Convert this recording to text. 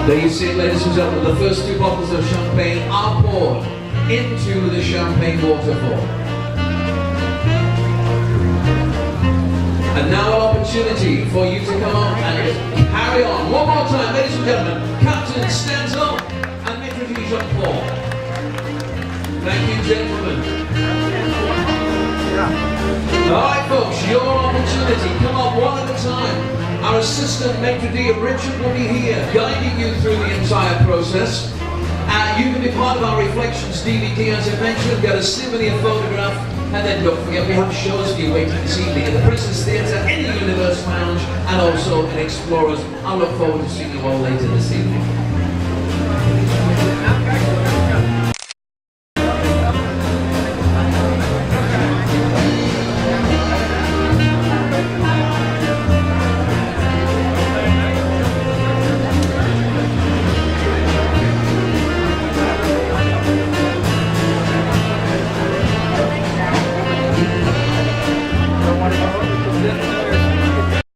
There you see it, ladies and gentlemen, the first two bottles of champagne are poured into the champagne waterfall. And now an opportunity for you to come on and carry on. One more time, ladies and gentlemen, Captain stands up and Maitre D' Jean-Paul. Thank you, gentlemen. Alright folks, your opportunity. Come on, one at a time. Our assistant Maitre D' Richard will be here, guiding you through the entire process. You can be part of our Reflections DVD, as I mentioned, get a souvenir photograph, and then don't forget we have shows for you waiting this evening at the Princess Theatre, in the Universe Lounge, and also in Explorers. I look forward to seeing you all later this evening.